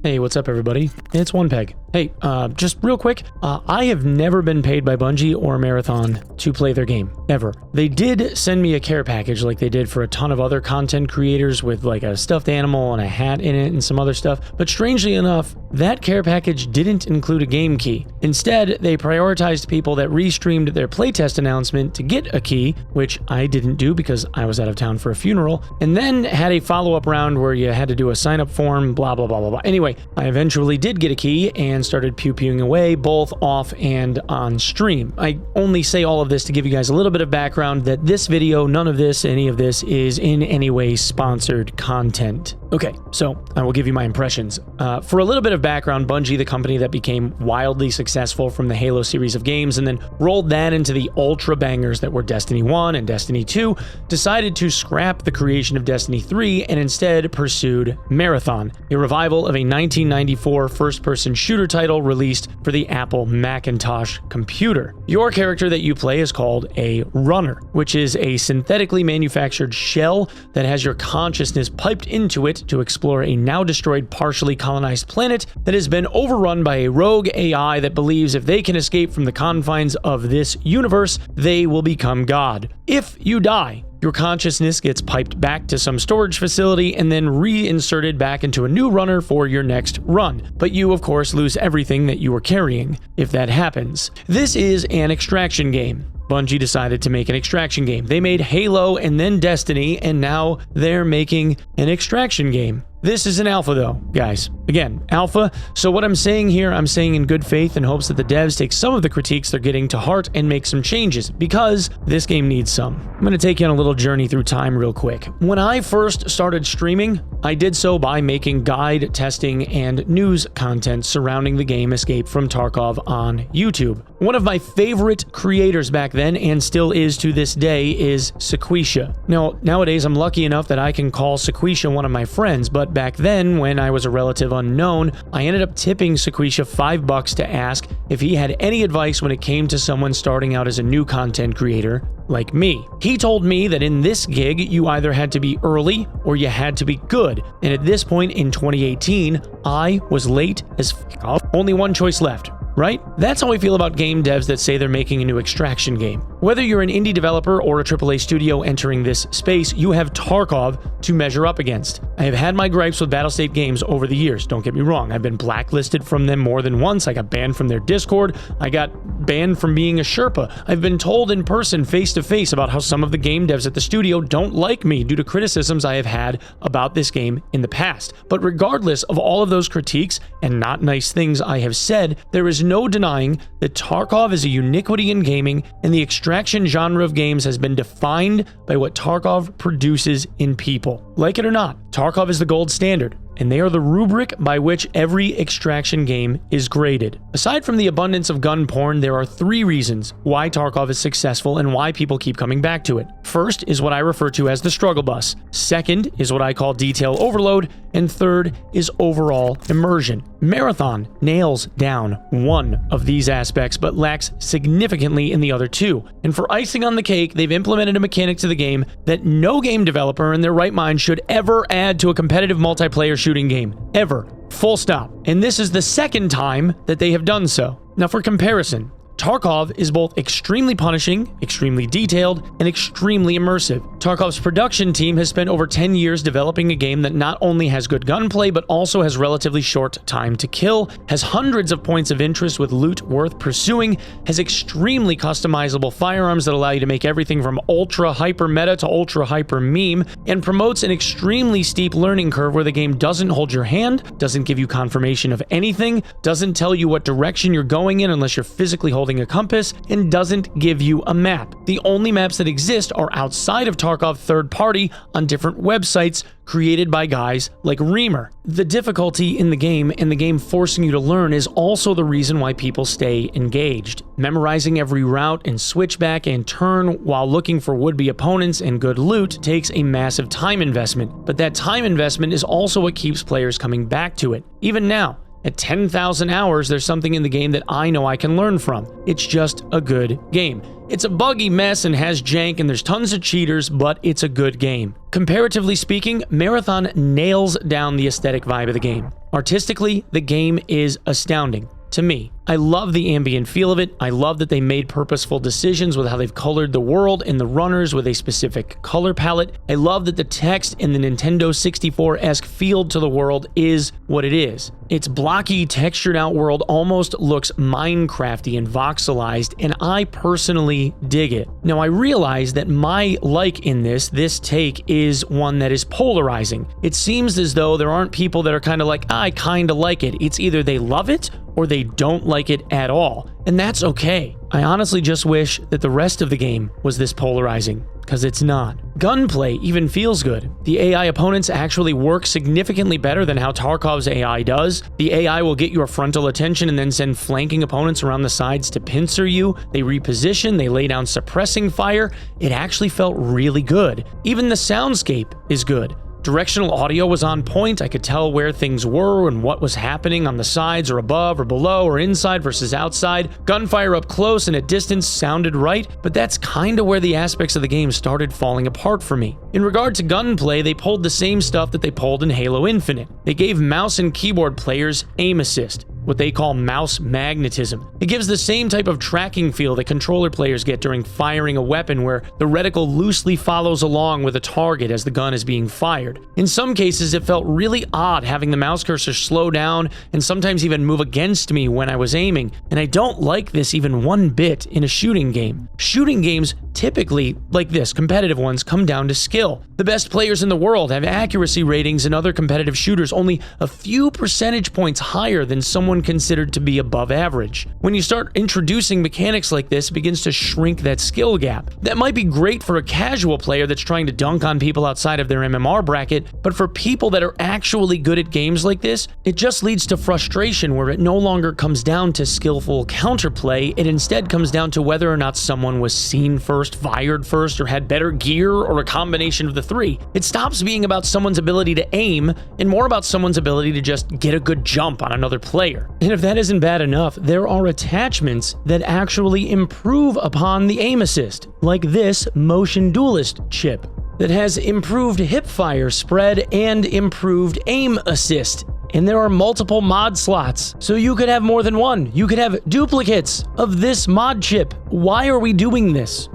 Hey, what's up everybody? It's Onepeg. Hey, just real quick, I have never been paid by Bungie or Marathon to play their game, ever. They did send me a care package like they did for a ton of other content creators with like a stuffed animal and a hat in it and some other stuff, but strangely enough, that care package didn't include a game key. Instead, they prioritized people that restreamed their playtest announcement to get a key, which I didn't do because I was out of town for a funeral, and then had a follow-up round where you had to do a sign-up form, blah, blah, blah, blah, blah. Anyway, I eventually did get a key and started pew-pewing away both off and on stream. I only say all of this to give you guys a little bit of background that this video, none of this, any of this is in any way sponsored content. Okay, so I will give you my impressions. For a little bit of background, Bungie, the company that became wildly successful from the Halo series of games and then rolled that into the ultra bangers that were Destiny 1 and Destiny 2, decided to scrap the creation of Destiny 3 and instead pursued Marathon, a revival of a 1994 first-person shooter title released for the Apple Macintosh computer. Your character that you play is called a runner, which is a synthetically manufactured shell that has your consciousness piped into it to explore a now destroyed, partially colonized planet that has been overrun by a rogue AI that believes if they can escape from the confines of this universe, they will become God. If you die, your consciousness gets piped back to some storage facility and then reinserted back into a new runner for your next run. But you, of course, lose everything that you were carrying if that happens. This is an extraction game. Bungie decided to make an extraction game. They made Halo and then Destiny, and now they're making an extraction game. This is an alpha though, guys. Again, alpha. So what I'm saying here, I'm saying in good faith in hopes that the devs take some of the critiques they're getting to heart and make some changes, because this game needs some. I'm going to take you on a little journey through time real quick. When I first started streaming, I did so by making guide, testing, and news content surrounding the game Escape from Tarkov on YouTube. One of my favorite creators back then, and still is to this day, is Sequisha. Now, nowadays I'm lucky enough that I can call Sequisha one of my friends, but back then, when I was a relative unknown, I ended up tipping Sequisha $5 to ask if he had any advice when it came to someone starting out as a new content creator like me. He told me that in this gig, you either had to be early or you had to be good. And at this point in 2018, I was late as f***. Only one choice left. Right? That's how I feel about game devs that say they're making a new extraction game. Whether you're an indie developer or a AAA studio entering this space, you have Tarkov to measure up against. I have had my gripes with Battlestate games over the years, don't get me wrong. I've been blacklisted from them more than once. I got banned from their Discord. I got banned from being a Sherpa. I've been told in person, face to face, about how some of the game devs at the studio don't like me due to criticisms I have had about this game in the past. But regardless of all of those critiques and not nice things I have said, there is no denying that Tarkov is a uniquity in gaming, and the extraction genre of games has been defined by what Tarkov produces in people. Like it or not, Tarkov is the gold standard, and they are the rubric by which every extraction game is graded. Aside from the abundance of gun porn, there are 3 reasons why Tarkov is successful and why people keep coming back to it. First is what I refer to as the struggle bus. Second is what I call detail overload. And third is overall immersion. Marathon nails down one of these aspects, but lacks significantly in the other 2. And for icing on the cake, they've implemented a mechanic to the game that no game developer in their right mind should ever add to a competitive multiplayer shooting game. Ever. Full stop. And this is the second time that they have done so. Now for comparison, Tarkov is both extremely punishing, extremely detailed, and extremely immersive. Tarkov's production team has spent over 10 years developing a game that not only has good gunplay, but also has relatively short time to kill, has hundreds of points of interest with loot worth pursuing, has extremely customizable firearms that allow you to make everything from ultra hyper meta to ultra hyper meme, and promotes an extremely steep learning curve where the game doesn't hold your hand, doesn't give you confirmation of anything, doesn't tell you what direction you're going in unless you're physically holding a compass, and doesn't give you a map. The only maps that exist are outside of Tarkov third party on different websites created by guys like Reamer. The difficulty in the game and the game forcing you to learn is also the reason why people stay engaged. Memorizing every route and switchback and turn while looking for would-be opponents and good loot takes a massive time investment, but that time investment is also what keeps players coming back to it. Even now, At 10,000 hours, there's something in the game that I know I can learn from. It's just a good game. It's a buggy mess and has jank and there's tons of cheaters, but it's a good game. Comparatively speaking, Marathon nails down the aesthetic vibe of the game. Artistically, the game is astounding. To me, I love the ambient feel of it. I love that they made purposeful decisions with how they've colored the world and the runners with a specific color palette. I love that the text in the Nintendo 64-esque feel to the world is what it is. Its blocky, textured out world almost looks Minecrafty and voxelized, and I personally dig it. Now, I realize that my like in this take is one that is polarizing. It seems as though there aren't people that are kind of like, I kind of like it. It's either they love it or they don't like it at all, and that's okay. I honestly just wish that the rest of the game was this polarizing, because it's not. Gunplay even feels good. The AI opponents actually work significantly better than how Tarkov's AI does. The AI will get your frontal attention and then send flanking opponents around the sides to pincer you. They reposition, they lay down suppressing fire. It actually felt really good. Even the soundscape is good. Directional audio was on point. I could tell where things were and what was happening on the sides or above or below or inside versus outside. Gunfire up close and at distance sounded right, but that's kinda where the aspects of the game started falling apart for me. In regard to gunplay, they pulled the same stuff that they pulled in Halo Infinite. They gave mouse and keyboard players aim assist, what they call mouse magnetism. It gives the same type of tracking feel that controller players get during firing a weapon, where the reticle loosely follows along with a target as the gun is being fired. In some cases, it felt really odd having the mouse cursor slow down and sometimes even move against me when I was aiming, and I don't like this even one bit in a shooting game. Shooting games typically, like this, competitive ones, come down to skill. The best players in the world have accuracy ratings in other competitive shooters only a few percentage points higher than someone considered to be above average. When you start introducing mechanics like this, it begins to shrink that skill gap. That might be great for a casual player that's trying to dunk on people outside of their MMR bracket, but for people that are actually good at games like this, it just leads to frustration where it no longer comes down to skillful counterplay. It instead comes down to whether or not someone was seen first, fired first, or had better gear, or a combination of the three. It stops being about someone's ability to aim and more about someone's ability to just get a good jump on another player. And if that isn't bad enough, there are attachments that actually improve upon the aim assist, like this Motion Duelist chip that has improved hipfire spread and improved aim assist. And there are multiple mod slots, so you could have more than one. You could have duplicates of this mod chip. Why are we doing this?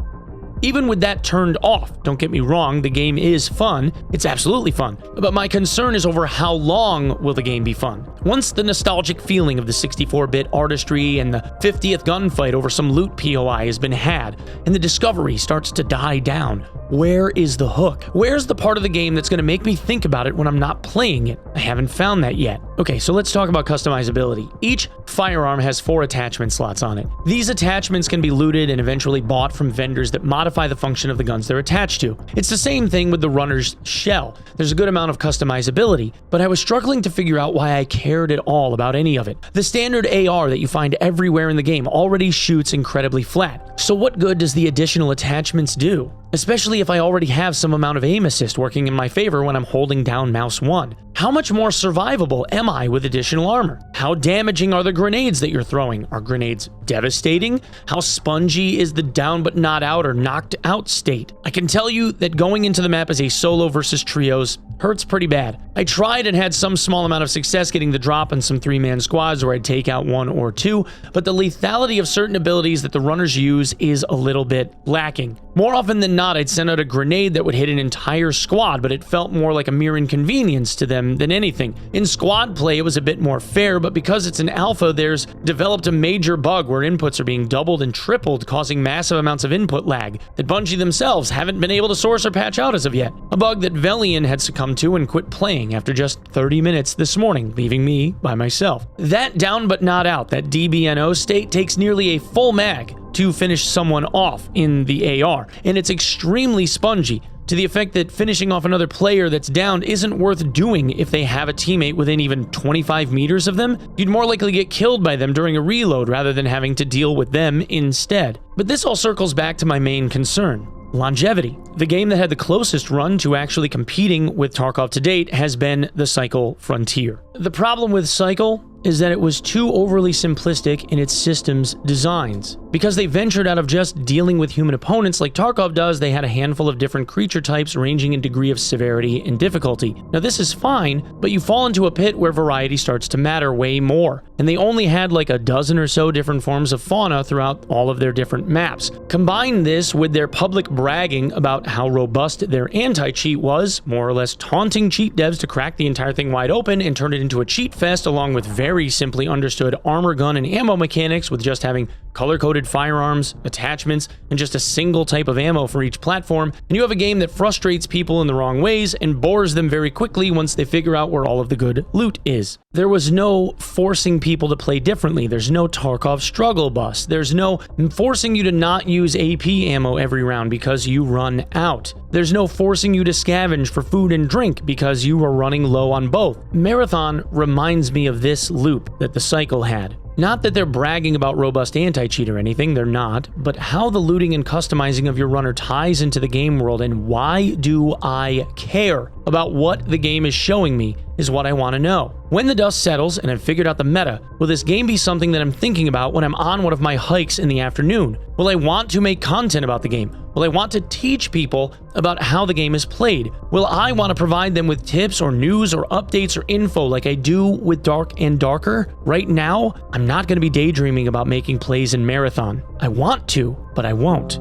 Even with that turned off, don't get me wrong, the game is fun. It's absolutely fun. But my concern is over how long will the game be fun. Once the nostalgic feeling of the 64-bit artistry and the 50th gunfight over some loot POI has been had, and the discovery starts to die down, where is the hook? Where's the part of the game that's going to make me think about it when I'm not playing it? I haven't found that yet. Okay, so let's talk about customizability. Each firearm has 4 attachment slots on it. These attachments can be looted and eventually bought from vendors that modify the function of the guns they're attached to. It's the same thing with the runner's shell. There's a good amount of customizability, but I was struggling to figure out why I cared at all about any of it. The standard AR that you find everywhere in the game already shoots incredibly flat. So what good does the additional attachments do? Especially if I already have some amount of aim assist working in my favor when I'm holding down mouse 1. How much more survivable am I with additional armor? How damaging are the grenades that you're throwing? Are grenades devastating? How spongy is the down but not out or knocked out state? I can tell you that going into the map as a solo versus trios hurts pretty bad. I tried and had some small amount of success getting the drop on some 3-man squads where I'd take out 1 or 2, but the lethality of certain abilities that the runners use is a little bit lacking. More often than not, I'd send out a grenade that would hit an entire squad, but it felt more like a mere inconvenience to them than anything. In squad play, it was a bit more fair, but because it's an alpha, there's developed a major bug where inputs are being doubled and tripled, causing massive amounts of input lag that Bungie themselves haven't been able to source or patch out as of yet. A bug that Velian had succumbed to and quit playing after just 30 minutes this morning, leaving me by myself. That down but not out, that DBNO state, takes nearly a full mag to finish someone off in the AR, and it's extremely spongy, to the effect that finishing off another player that's downed isn't worth doing if they have a teammate within even 25 meters of them. You'd more likely get killed by them during a reload rather than having to deal with them instead. But this all circles back to my main concern. Longevity. The game that had the closest run to actually competing with Tarkov to date has been the Cycle Frontier. The problem with Cycle is that it was too overly simplistic in its system's designs. Because they ventured out of just dealing with human opponents like Tarkov does, they had a handful of different creature types ranging in degree of severity and difficulty. Now this is fine, but you fall into a pit where variety starts to matter way more. And they only had like a dozen or so different forms of fauna throughout all of their different maps. Combine this with their public bragging about how robust their anti-cheat was, more or less taunting cheat devs to crack the entire thing wide open and turn it into a cheat fest, along with very simply understood armor, gun, and ammo mechanics with just having color-coded firearms, attachments, and just a single type of ammo for each platform, and you have a game that frustrates people in the wrong ways and bores them very quickly once they figure out where all of the good loot is. There was no forcing people to play differently. There's no Tarkov struggle bus. There's no forcing you to not use AP ammo every round because you run out. There's no forcing you to scavenge for food and drink because you are running low on both. Marathon reminds me of this loop that the cycle had. Not that they're bragging about robust anti-cheat or anything, they're not, but how the looting and customizing of your runner ties into the game world and why do I care about what the game is showing me is what I want to know. When the dust settles and I've figured out the meta, will this game be something that I'm thinking about when I'm on one of my hikes in the afternoon? Will I want to make content about the game? Will I want to teach people about how the game is played? Will I want to provide them with tips or news or updates or info like I do with Dark and Darker? Right now, I'm not going to be daydreaming about making plays in Marathon. I want to, but I won't.